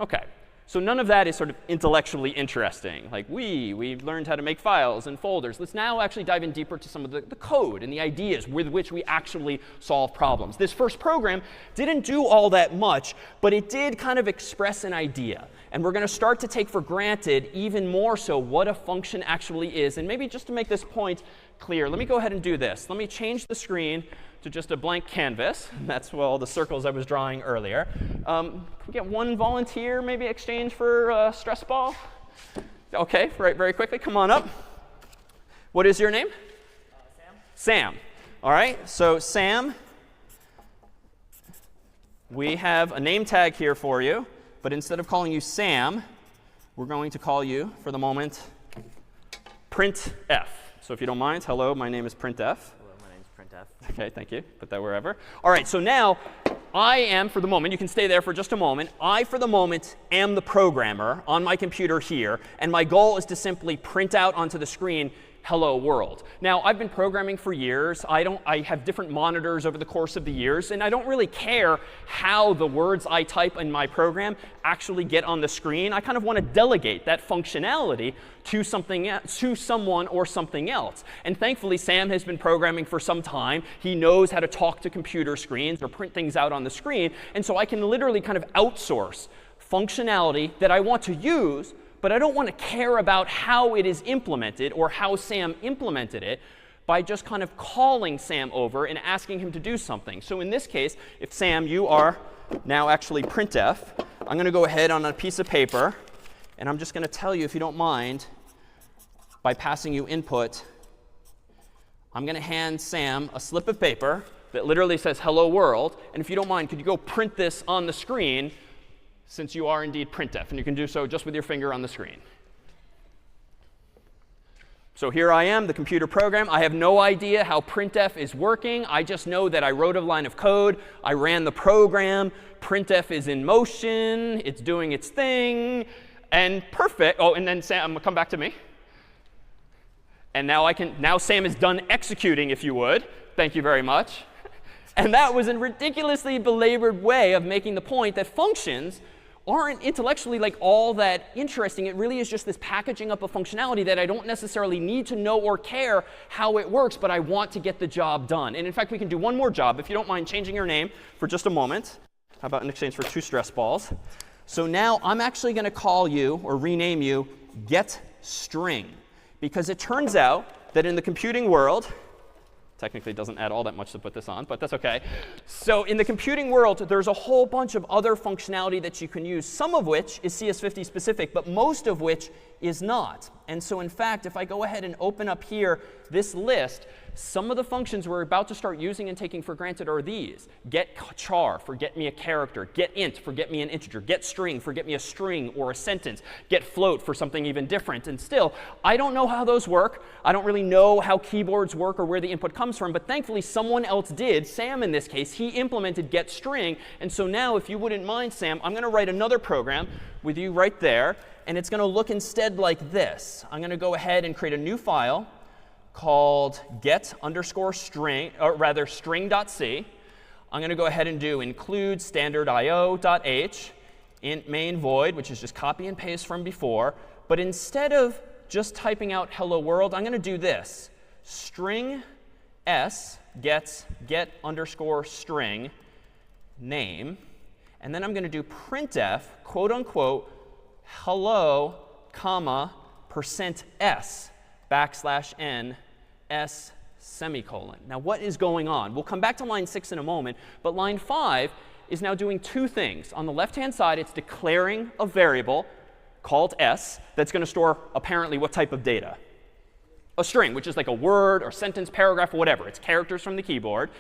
OK. So none of that is sort of intellectually interesting. Like, we learned how to make files and folders. Let's now actually dive in deeper to some of the code and the ideas with which we actually solve problems. This first program didn't do all that much, but it did kind of express an idea. And we're going to start to take for granted even more so what a function actually is. And maybe just to make this point clear, let me go ahead and do this. Let me change the screen to just a blank canvas. That's all the circles I was drawing earlier. Can we get one volunteer maybe exchange for a stress ball? OK, right, very quickly. Come on up. What is your name? Sam. Sam. All right, so Sam, we have a name tag here for you. But instead of calling you Sam, we're going to call you, for the moment, printf. So if you don't mind, hello, my name is printf. OK, thank you. Put that wherever. All right, so now I am, for the moment, you can stay there for just a moment. I, for the moment, am the programmer on my computer here. And my goal is to simply print out onto the screen, hello world. Now, I've been programming for years. I have different monitors over the course of the years. And I don't really care how the words I type in my program actually get on the screen. I kind of want to delegate that functionality to someone or something else. And thankfully, Sam has been programming for some time. He knows how to talk to computer screens or print things out on the screen. And so I can literally kind of outsource functionality that I want to use, but I don't want to care about how it is implemented or how Sam implemented it by just kind of calling Sam over and asking him to do something. So in this case, if Sam, you are now actually printf, I'm going to go ahead on a piece of paper. And I'm just going to tell you, if you don't mind, by passing you input, I'm going to hand Sam a slip of paper that literally says hello world. And if you don't mind, could you go print this on the screen, since you are indeed printf? And you can do so just with your finger on the screen. So here I am, the computer program. I have no idea how printf is working. I just know that I wrote a line of code. I ran the program. Printf is in motion. It's doing its thing. And perfect. Oh, and then Sam, come back to me. And now Sam is done executing, if you would. Thank you very much. And that was a ridiculously belabored way of making the point that functions aren't intellectually like all that interesting. It really is just this packaging up of functionality that I don't necessarily need to know or care how it works, but I want to get the job done. And in fact, we can do one more job, if you don't mind changing your name for just a moment. How about in exchange for 2 stress balls? So now I'm actually going to call you, or rename you, getString. Because it turns out that in the computing world, technically it doesn't add all that much to put this on, but that's OK. So in the computing world, there's a whole bunch of other functionality that you can use, some of which is CS50 specific, but most of which is not. And so in fact, if I go ahead and open up here this list, some of the functions we're about to start using and taking for granted are these. GetChar for get me a character. GetInt for get me an integer. GetString for get me a string or a sentence. GetFloat for something even different. And still, I don't know how those work. I don't really know how keyboards work or where the input comes from. But thankfully, someone else did. Sam, in this case, he implemented getString. And so now, if you wouldn't mind, Sam, I'm going to write another program with you right there. And it's going to look instead like this. I'm going to go ahead and create a new file called get_string, or rather string.c. I'm going to go ahead and do include standard.io.h, int main void, which is just copy and paste from before. But instead of just typing out hello world, I'm going to do this. String s gets get_string name. And then I'm going to do printf, quote unquote, hello, comma, %s. \n s semicolon. Now, what is going on? We'll come back to line 6 in a moment. But line 5 is now doing 2 things. On the left-hand side, it's declaring a variable called s that's going to store apparently what type of data? A string, which is like a word or sentence, paragraph, or whatever. It's characters from the keyboard.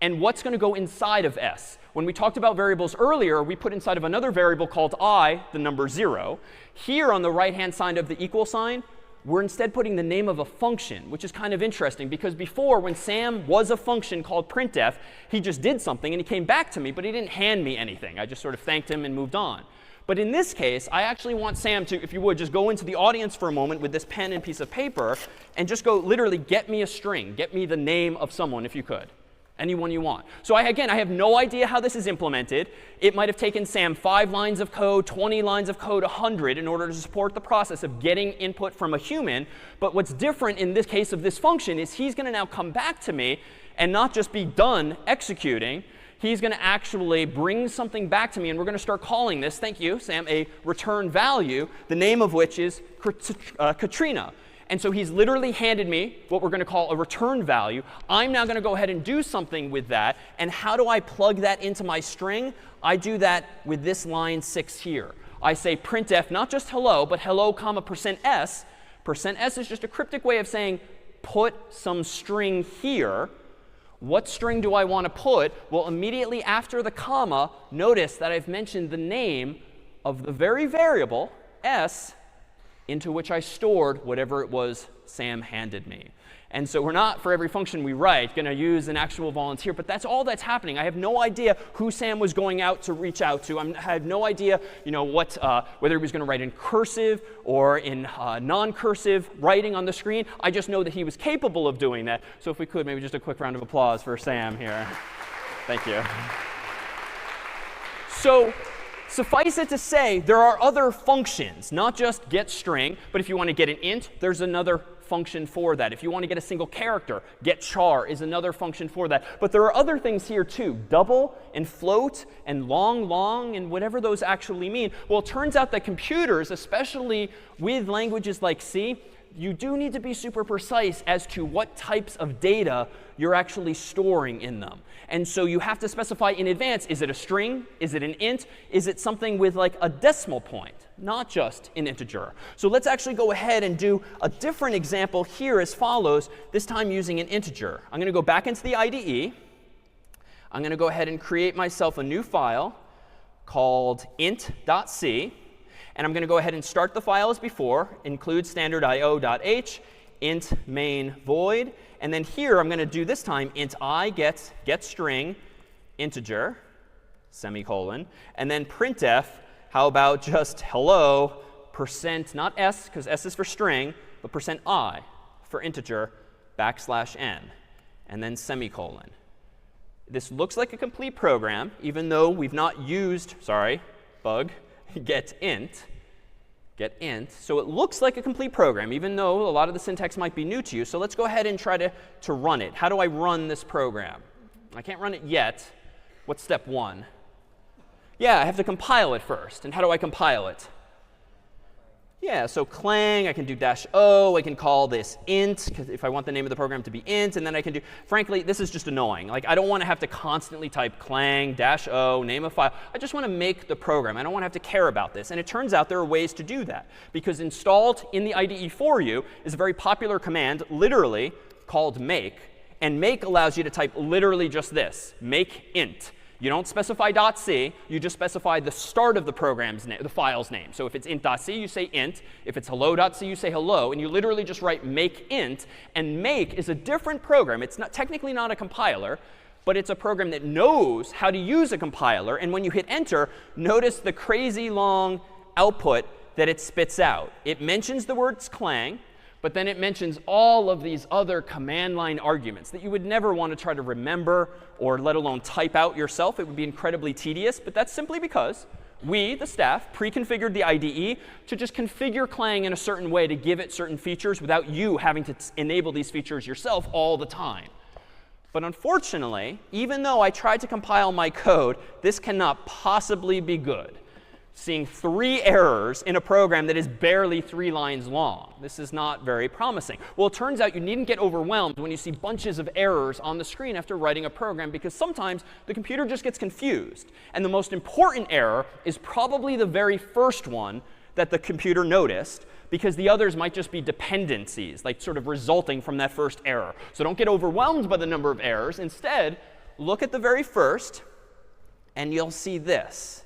And what's going to go inside of s? When we talked about variables earlier, we put inside of another variable called I, the number 0. Here on the right-hand side of the equal sign, we're instead putting the name of a function, which is kind of interesting. Because before, when Sam was a function called printf, he just did something, and he came back to me. But he didn't hand me anything. I just sort of thanked him and moved on. But in this case, I actually want Sam to, if you would, just go into the audience for a moment with this pen and piece of paper and just go literally get me a string. Get me the name of someone, if you could. Anyone you want. So again, I have no idea how this is implemented. It might have taken Sam 5 lines of code, 20 lines of code, 100 in order to support the process of getting input from a human. But what's different in this case of this function is he's going to now come back to me and not just be done executing. He's going to actually bring something back to me, and we're going to start calling this, thank you, Sam, a return value, the name of which is Katrina. And so he's literally handed me what we're going to call a return value. I'm now going to go ahead and do something with that. And how do I plug that into my string? I do that with this line 6 here. I say printf, not just hello, but hello, comma, %s. %s is just a cryptic way of saying put some string here. What string do I want to put? Well, immediately after the comma, notice that I've mentioned the name of the very variable, s, into which I stored whatever it was Sam handed me. And so we're not, for every function we write, going to use an actual volunteer. But that's all that's happening. I have no idea who Sam was going out to reach out to. I have no idea whether he was going to write in cursive or in non-cursive writing on the screen. I just know that he was capable of doing that. So if we could, maybe just a quick round of applause for Sam here. Thank you. So suffice it to say, there are other functions, not just getString, but if you want to get an int, there's another function for that. If you want to get a single character, getChar is another function for that. But there are other things here too, double and float and long and whatever those actually mean. Well, it turns out that computers, especially with languages like C, you do need to be super precise as to what types of data you're actually storing in them. And so you have to specify in advance, is it a string? Is it an int? Is it something with like a decimal point? Not just an integer. So let's actually go ahead and do a different example here as follows, this time using an integer. I'm going to go back into the IDE. I'm going to go ahead and create myself a new file called int.c. And I'm going to go ahead and start the file as before, include standard io.h, int main void. And then here I'm going to do this time int I getString integer, semicolon. And then printf, how about just hello, %, not s, because s is for string, but %i for integer, \n, and then semicolon. This looks like a complete program, even though we've not used, getInt. So it looks like a complete program, even though a lot of the syntax might be new to you. So let's go ahead and try to run it. How do I run this program? I can't run it yet. What's step 1? Yeah, I have to compile it first. And how do I compile it? Yeah, so clang, I can do -o. I can call this int, because if I want the name of the program to be int. And then I can do, frankly, this is just annoying. Like, I don't want to have to constantly type clang -o, name of file. I just want to make the program. I don't want to have to care about this. And it turns out there are ways to do that. Because installed in the IDE for you is a very popular command, literally, called make. And make allows you to type literally just this, make int. You don't specify .c. You just specify the start of the program's name, the file's name. So if it's int.c, you say int. If it's hello.c, you say hello. And you literally just write make int. And make is a different program. It's not technically not a compiler, but it's a program that knows how to use a compiler. And when you hit enter, notice the crazy long output that it spits out. It mentions the words clang. But then it mentions all of these other command line arguments that you would never want to try to remember or let alone type out yourself. It would be incredibly tedious. But that's simply because we, the staff, pre-configured the IDE to just configure clang in a certain way to give it certain features without you having to enable these features yourself all the time. But unfortunately, even though I tried to compile my code, this cannot possibly be good. Seeing 3 errors in a program that is barely 3 lines long. This is not very promising. Well, it turns out you needn't get overwhelmed when you see bunches of errors on the screen after writing a program, because sometimes the computer just gets confused. And the most important error is probably the very first one that the computer noticed, because the others might just be dependencies, like sort of resulting from that first error. So don't get overwhelmed by the number of errors. Instead, look at the very first, and you'll see this.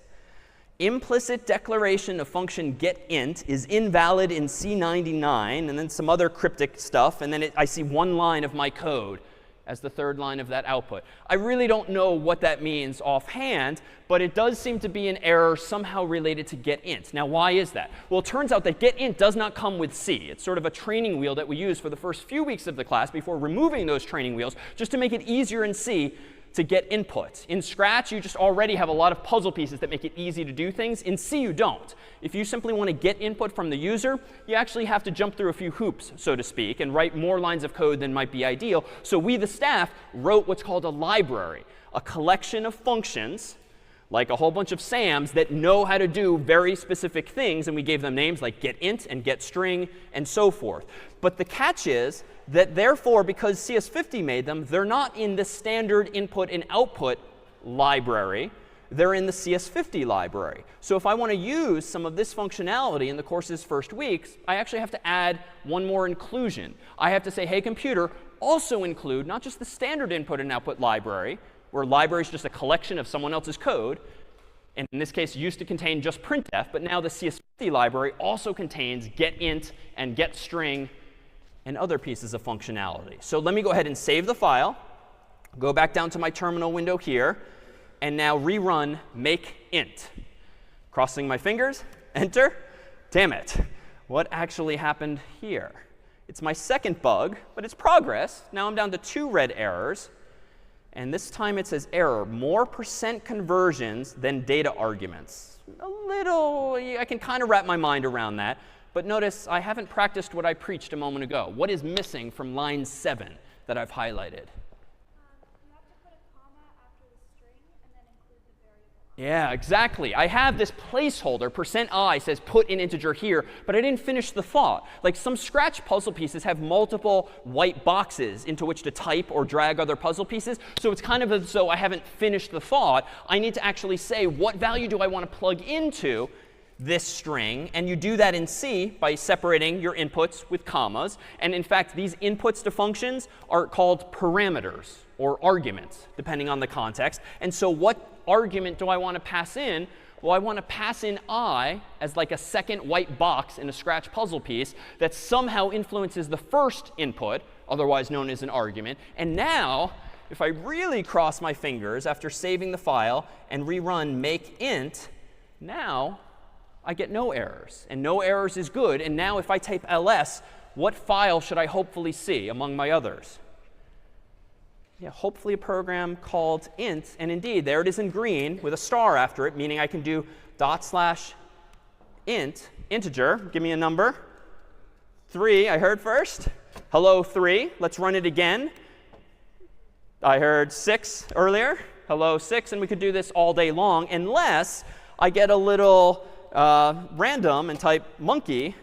Implicit declaration of function getInt is invalid in C99, and then some other cryptic stuff. And then I see one line of my code as the third line of that output. I really don't know what that means offhand, but it does seem to be an error somehow related to getInt. Now, why is that? Well, it turns out that getInt does not come with C. It's sort of a training wheel that we use for the first few weeks of the class before removing those training wheels, just to make it easier in C to get input. In Scratch, you just already have a lot of puzzle pieces that make it easy to do things. In C, you don't. If you simply want to get input from the user, you actually have to jump through a few hoops, so to speak, and write more lines of code than might be ideal. So we, the staff, wrote what's called a library, a collection of functions, like a whole bunch of SAMs that know how to do very specific things. And we gave them names like getInt and getString and so forth. But the catch is that therefore, because CS50 made them, they're not in the standard input and output library. They're in the CS50 library. So if I want to use some of this functionality in the course's first weeks, I actually have to add one more inclusion. I have to say, hey, computer, also include not just the standard input and output library, where library is just a collection of someone else's code. And in this case, it used to contain just printf. But now the CS50 library also contains getInt and getString and other pieces of functionality. So let me go ahead and save the file, go back down to my terminal window here, and now rerun makeInt. Crossing my fingers, enter. Damn it. What actually happened here? It's my second bug, but it's progress. Now I'm down to 2 red errors. And this time it says error, more % conversions than data arguments. A little, I can kind of wrap my mind around that. But notice I haven't practiced what I preached a moment ago. What is missing from line 7 that I've highlighted? You have to put a comma after the string and then include the variable. Yeah, exactly. I have this placeholder, %i says put in integer here, but I didn't finish the thought. Like some Scratch puzzle pieces have multiple white boxes into which to type or drag other puzzle pieces. So it's kind of as though I haven't finished the thought. I need to actually say, what value do I want to plug into this string? And you do that in C by separating your inputs with commas. And in fact, these inputs to functions are called parameters or arguments, depending on the context. And so what argument do I want to pass in? Well, I want to pass in I as like a second white box in a Scratch puzzle piece that somehow influences the first input, otherwise known as an argument. And now, if I really cross my fingers after saving the file and rerun makeInt, now I get no errors. And no errors is good. And now if I type ls, what file should I hopefully see among my others? Yeah, hopefully a program called int. And indeed, there it is in green with a star after it, meaning I can do /int, integer. Give me a number. 3, I heard first. Hello, 3. Let's run it again. I heard 6 earlier. Hello, 6. And we could do this all day long, unless I get a little random and type monkey.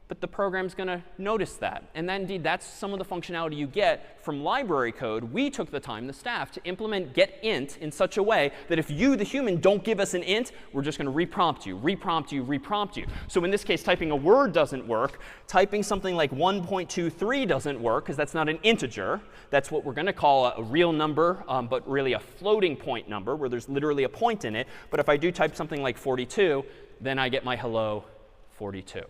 But the program's going to notice that. And then, indeed, that's some of the functionality you get from library code. We took the time, the staff, to implement getInt in such a way that if you, the human, don't give us an int, we're just going to reprompt you, reprompt you, reprompt you. So in this case, typing a word doesn't work. Typing something like 1.23 doesn't work, because that's not an integer. That's what we're going to call a real number, but really a floating point number, where there's literally a point in it. But if I do type something like 42, then I get my hello 42.